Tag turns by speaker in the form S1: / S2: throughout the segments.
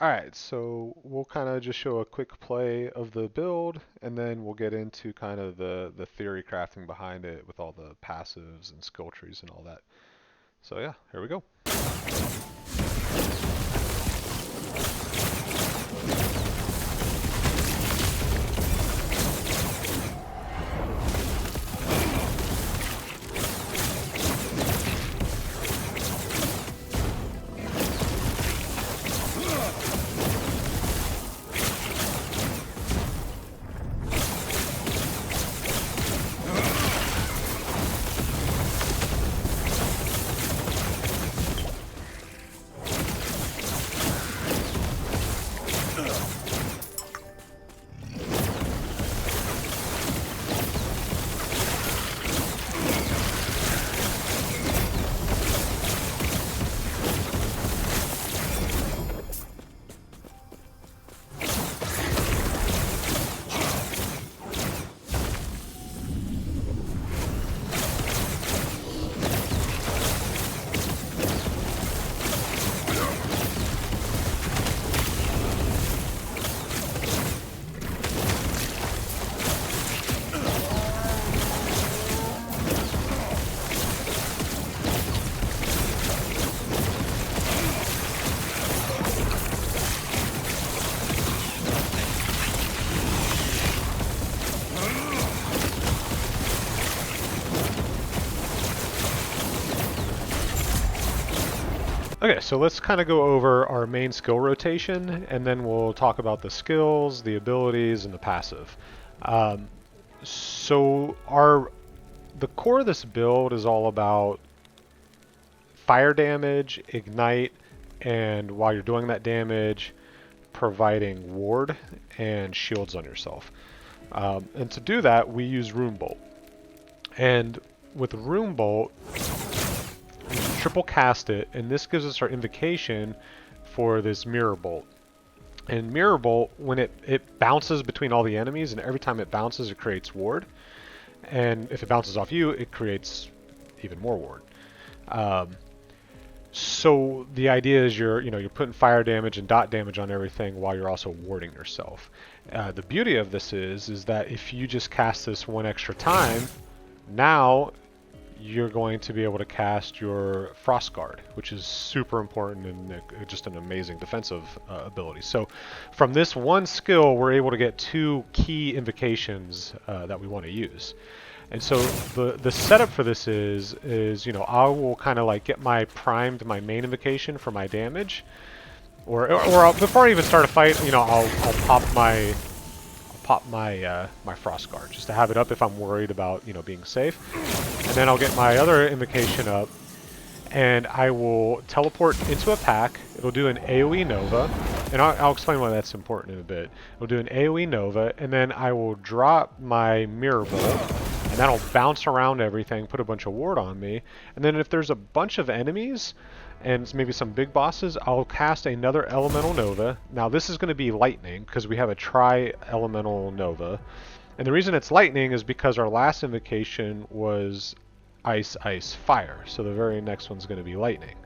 S1: Alright, so we'll kind of just show a quick play of the build, and then we'll get into kind of the theory crafting behind it with all the passives and skill trees and all that. So yeah, here we go. Okay, so let's kind of go over our main skill rotation, and then we'll talk about the skills, the abilities, and the passive. Um, the core of this build is all about fire damage, ignite, and while you're doing that damage, providing ward and shields on yourself. And to do that, we use Rune Bolt. And with Rune Bolt, we triple cast it, and this gives us our invocation for this Mirror Bolt. And Mirror Bolt, when it bounces between all the enemies, and every time it bounces, it creates ward. And if it bounces off you, it creates even more ward. So the idea is you're putting fire damage and dot damage on everything while you're also warding yourself. The beauty of this is that if you just cast this one extra time, now you're going to be able to cast your Frost Guard, which is super important and just an amazing defensive ability. So from this one skill, we're able to get two key invocations that we want to use. And so the setup for this is I will kind of like get my main invocation for my damage, or before I even start a fight, I'll pop my my Frost Guard just to have it up if I'm worried about being safe, and then I'll get my other invocation up, and I will teleport into a pack. It'll do an AoE Nova, and I'll explain why that's important in a bit. It'll do an AoE Nova, and then I will drop my Mirror Bolt, and that'll bounce around everything, put a bunch of ward on me, and then if there's a bunch of enemies, and maybe some big bosses, I'll cast another Elemental Nova. Now this is going to be Lightning, because we have a Tri-Elemental Nova. And the reason it's Lightning is because our last invocation was Ice, Ice, Fire. So the very next one's going to be Lightning,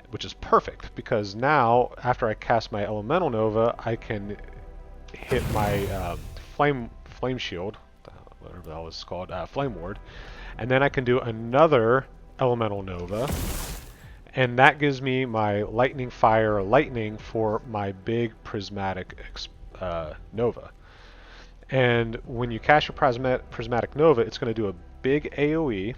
S1: which is perfect, because now, after I cast my Elemental Nova, I can hit my Flame Shield, whatever that was called, Flame Ward, and then I can do another Elemental Nova, and that gives me my Lightning Fire Lightning for my big Prismatic Nova. And when you cast your Prismatic Nova, it's going to do a big AoE,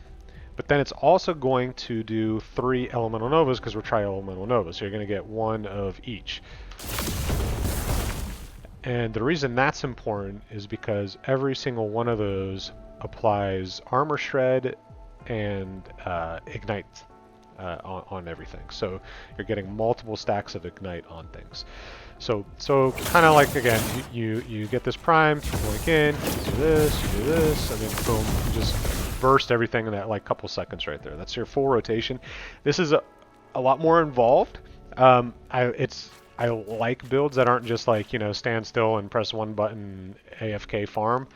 S1: but then it's also going to do 3 Elemental Novas because we're Tri-Elemental Novas, so you're going to get one of each. And the reason that's important is because every single one of those applies Armor Shred and Ignite on everything. So you're getting multiple stacks of Ignite on things. So kind of like, again, you get this prime, you blink in, you do this, and then boom, you just burst everything in that like couple seconds right there. That's your full rotation. This is a lot more involved. I like builds that aren't just like, stand still and press one button AFK farm.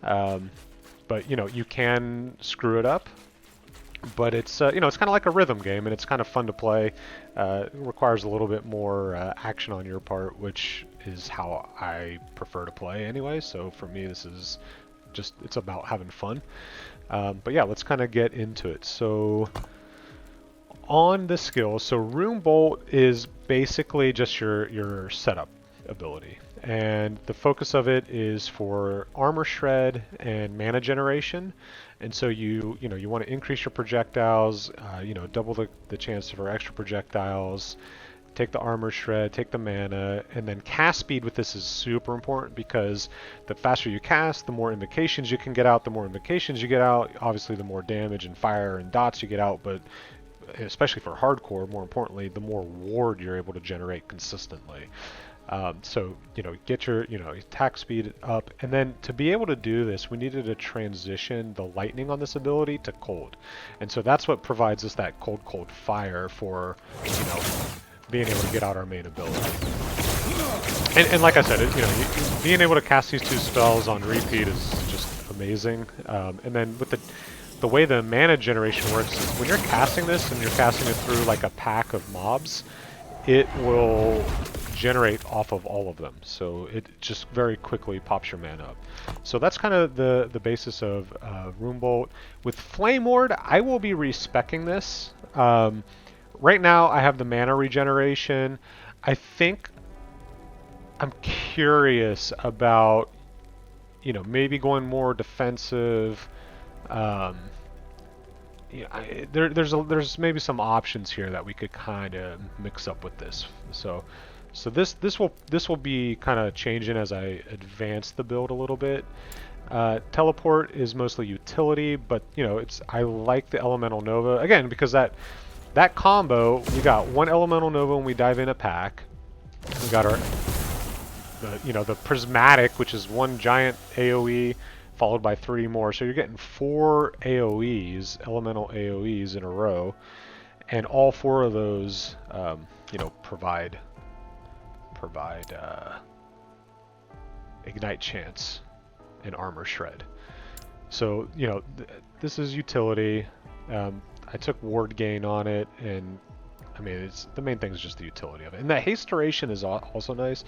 S1: But you can screw it up. but it's it's kind of like a rhythm game, and it's kind of fun to play. It requires a little bit more action on your part, which is how I prefer to play anyway. So for me, this is just it's about having fun. But yeah, let's kind of get into it. So on the skills, so Rune Bolt is basically just your setup ability, and the focus of it is for armor shred and mana generation. And so you want to increase your projectiles, double the chance for extra projectiles, take the armor shred, take the mana, and then cast speed with this is super important because the faster you cast, the more invocations you can get out. The more invocations you get out, obviously the more damage and fire and dots you get out, but especially for hardcore, more importantly, the more ward you're able to generate consistently. So, get your, attack speed up. And then to be able to do this, we needed to transition the lightning on this ability to cold. And so that's what provides us that cold fire for, being able to get out our main ability. And like I said, being able to cast these two spells on repeat is just amazing. And then with the way the mana generation works is when you're casting this and you're casting it through like a pack of mobs, it will generate off of all of them. So it just very quickly pops your mana up. So that's kind of the basis of Rune Bolt. With Flame Ward, I will be respecking this. Right now I have the mana regeneration. I think I'm curious about, maybe going more defensive. There's maybe some options here that we could kind of mix up with this. So this will be kind of changing as I advance the build a little bit. Teleport is mostly utility, but I like the Elemental Nova again because that combo, we got one Elemental Nova when we dive in a pack. We got the Prismatic, which is one giant AoE followed by 3 more. So you're getting 4 AoEs, elemental AoEs in a row, and all 4 of those, provide ignite chance and armor shred. So this is utility. I took ward gain on it, and I mean the main thing is just the utility of it. And that haste duration is also nice.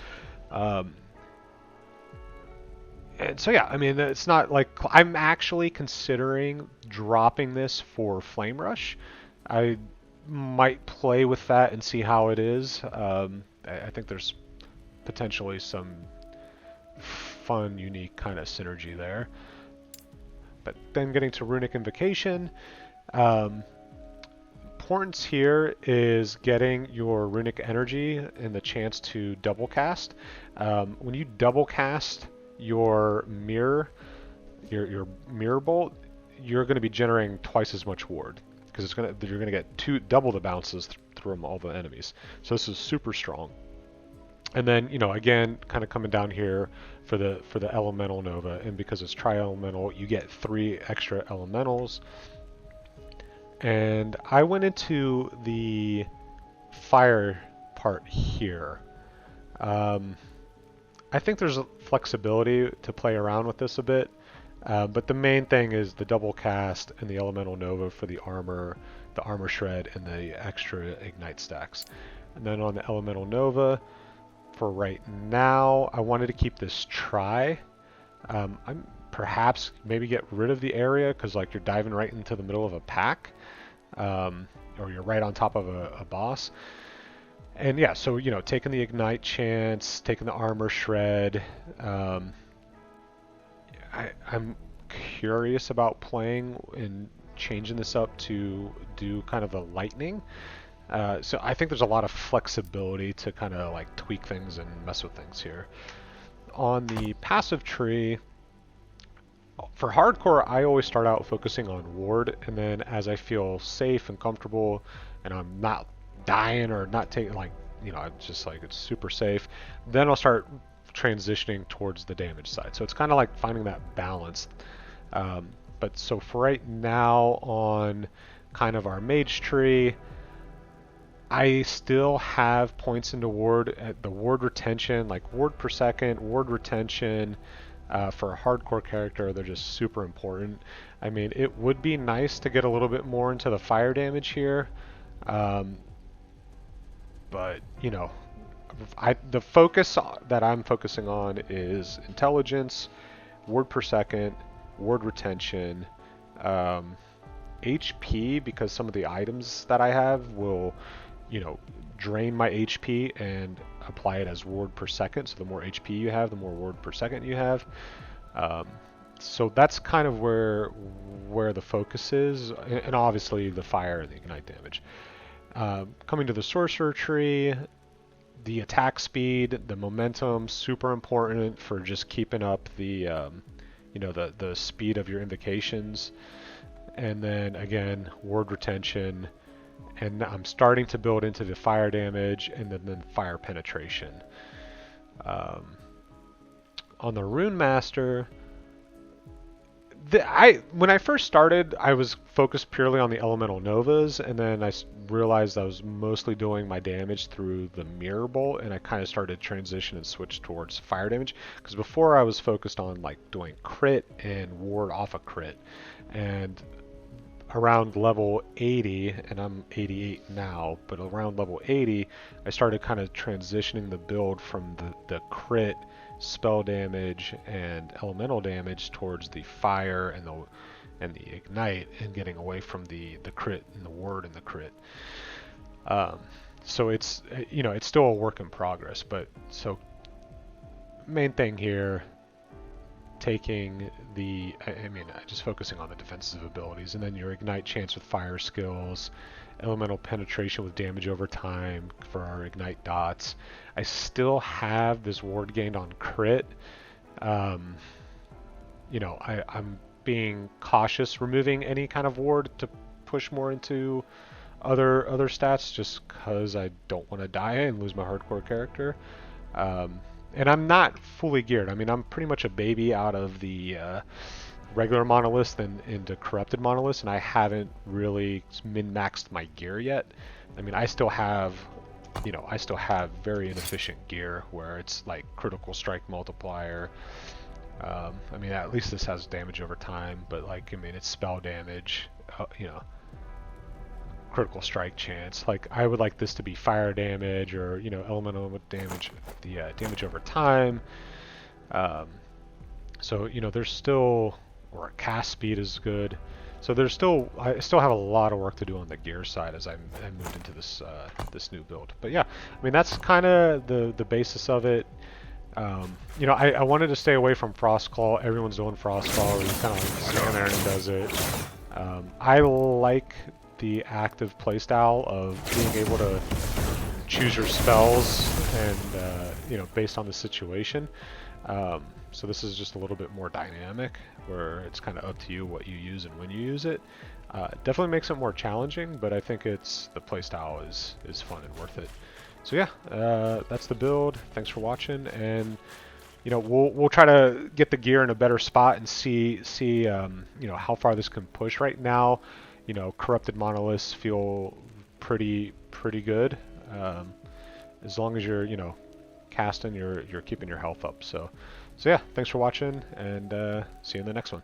S1: And so yeah, I mean, it's not like I'm actually considering dropping this for Flame Rush. I might play with that and see how it is. I think there's potentially some fun, unique kind of synergy there. But then getting to Runic Invocation, importance here is getting your Runic Energy and the chance to double cast. When you double cast your mirror bolt, you're going to be generating twice as much ward because you're going to get double the bounces from all the enemies. So this is super strong. And then again, kind of coming down here for the Elemental Nova, and because it's tri-elemental, you get 3 extra elementals. And I went into the fire part here. I think there's a flexibility to play around with this a bit, but the main thing is the double cast and the Elemental Nova for the armor shred, and the extra ignite stacks. And then on the Elemental Nova, for right now, I wanted to keep this tri. I'm perhaps maybe get rid of the area because like you're diving right into the middle of a pack, or you're right on top of a boss. And yeah, so taking the ignite chance, taking the armor shred. I'm curious about playing and changing this up to do kind of a lightning. So I think there's a lot of flexibility to kind of like tweak things and mess with things here. On the passive tree, for hardcore, I always start out focusing on ward, and then as I feel safe and comfortable, and I'm not dying or not taking I'm just like it's super safe, then I'll start transitioning towards the damage side. So it's kind of like finding that balance. But so for right now on kind of our mage tree, I still have points into ward, the ward retention, like ward per second, ward retention, For a hardcore character, they're just super important. I mean, it would be nice to get a little bit more into the fire damage here, um, but you know, the focus that I'm focusing on is intelligence, word per second, word retention, um, HP, because some of the items that I have will, you know, drain my HP and apply it as word per second. So the more HP you have, the more word per second you have. Um, so that's kind of where the focus is, and obviously the fire and the ignite damage. Coming to the sorcerer tree, the attack speed, the momentum, super important for just keeping up the you know, the speed of your invocations. And then again, word retention, and I'm starting to build into the fire damage and then fire penetration. Um, on the Runemaster, when I first started, I was focused purely on the elemental novas, and then I realized I was mostly doing my damage through the mirror bolt, and I kind of started to transition and switch towards fire damage, because before I was focused on like doing crit and ward off a crit, and around level 80, and I'm 88 now, but around level 80, I started kind of transitioning the build from the crit, spell damage, and elemental damage towards the fire and the ignite, and getting away from the crit and the word and the crit. So it's, you know, it's still a work in progress, but so main thing here, taking the, I mean, just focusing on the defensive abilities, and then your ignite chance with fire skills, elemental penetration with damage over time for our ignite dots. I still have this ward gained on crit. You know, I'm being cautious removing any kind of ward to push more into other stats, just because I don't want to die and lose my hardcore character. And I'm not fully geared. I mean, I'm pretty much a baby out of the regular monolith and into corrupted monolith, and I haven't really min-maxed my gear yet. I mean, I still have, you know, I still have very inefficient gear where it's like critical strike multiplier. I mean, at least this has damage over time, but like, I mean, it's spell damage, you know, critical strike chance. Like, I would like this to be fire damage, or, you know, elemental damage, the damage over time. So, you know, there's still, or cast speed is good. So there's still, I still have a lot of work to do on the gear side as I moved into this this new build. But yeah, I mean, that's kind of the basis of it. You know, I wanted to stay away from frostclaw. Everyone's doing frostclaw, where you kind of like stand there and it does it. I like the active playstyle of being able to choose your spells and you know, based on the situation. So this is just a little bit more dynamic, where it's kind of up to you what you use and when you use it. Definitely makes it more challenging, but I think it's, the playstyle is fun and worth it. So yeah, that's the build. Thanks for watching, and you know, we'll try to get the gear in a better spot and see you know, how far this can push. Right now, you know, corrupted monoliths feel pretty good. As long as you're, you know, casting, you're keeping your health up. So yeah, thanks for watching, and see you in the next one.